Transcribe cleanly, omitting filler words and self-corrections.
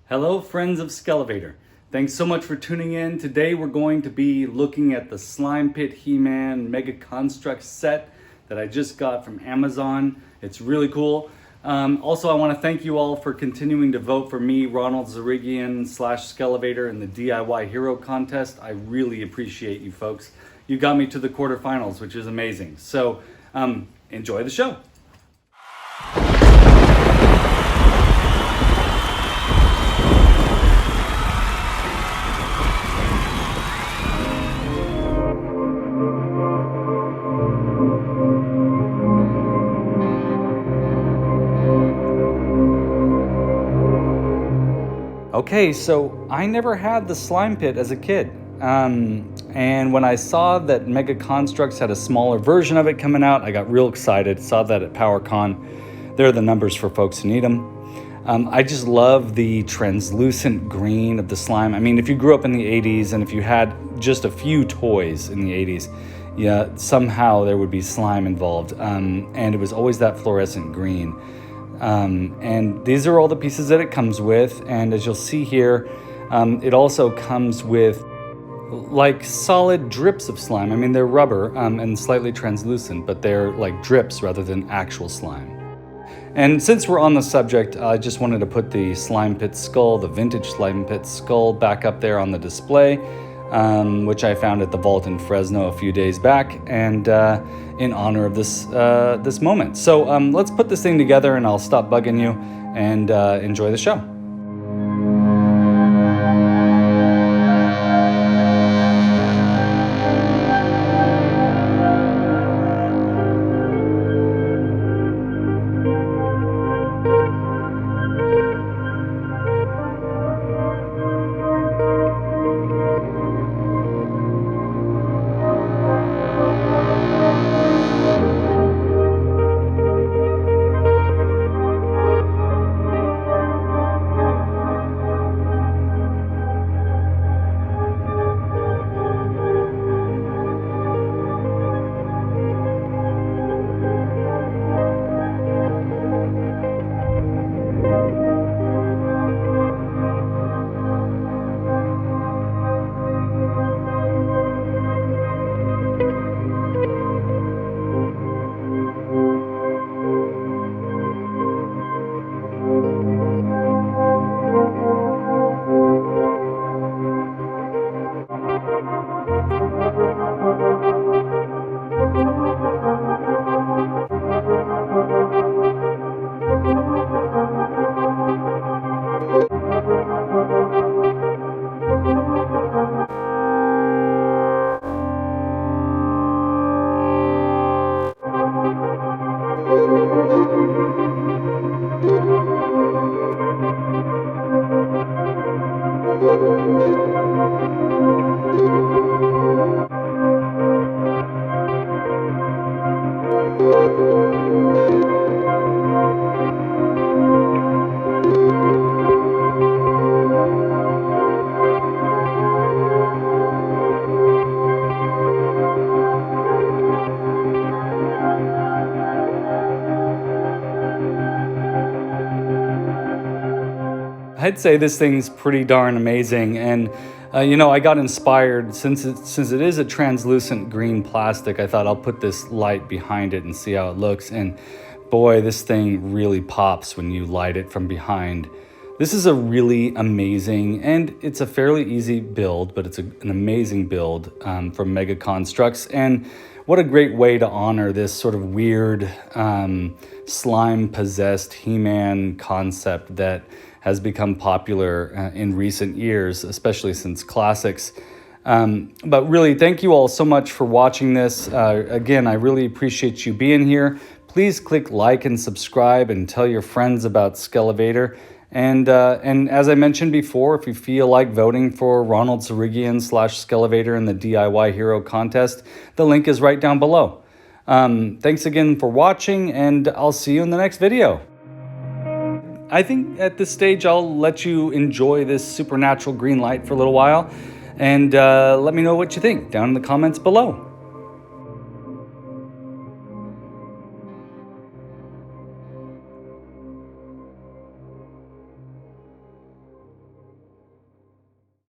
Hello friends of Skele. Thanks so much for tuning in. Today we're going to be looking at the Slime Pit He-Man Mega Construx set that I just got from Amazon. It's really cool. Also, I want to thank you all for continuing to vote for me, Ronald Zarigian / Skelevator in the DIY Hero Contest. I really appreciate you folks. You got me to the quarterfinals, which is amazing. So enjoy the show. Okay, so I never had the Slime Pit as a kid. And when I saw that Mega Construx had a smaller version of it coming out, I got real excited. Saw that at PowerCon. There are the numbers for folks who need them. I just love the translucent green of the slime. I mean, if you grew up in the 80s and if you had just a few toys in the 80s, yeah, somehow there would be slime involved. And it was always that fluorescent green. And these are all the pieces that it comes with, and as you'll see here, it also comes with like solid drips of slime. I mean, they're rubber and slightly translucent, but they're like drips rather than actual slime. And since we're on the subject, I just wanted to put the Slime Pit skull, the vintage Slime Pit skull, back up there on the display, which I found at the vault in Fresno a few days back, and in honor of this this moment. So let's put this thing together, and I'll stop bugging you and enjoy the show. I'd say this thing's pretty darn amazing, and you know, I got inspired since it is a translucent green plastic. I thought I'll put this light behind it and see how it looks, and boy, this thing really pops when you light it from behind. This is a really amazing, and it's a fairly easy build, but it's an amazing build from Mega Construx, and what a great way to honor this sort of weird slime-possessed He-Man concept that has become popular in recent years, especially since classics. But really, thank you all so much for watching this. Again, I really appreciate you being here. Please click like and subscribe and tell your friends about Skelevator. And as I mentioned before, if you feel like voting for Ronald Zarigian / Skelevator in the DIY Hero Contest, the link is right down below. Thanks again for watching, and I'll see you in the next video. I think at this stage I'll let you enjoy this supernatural green light for a little while, and let me know what you think down in the comments below.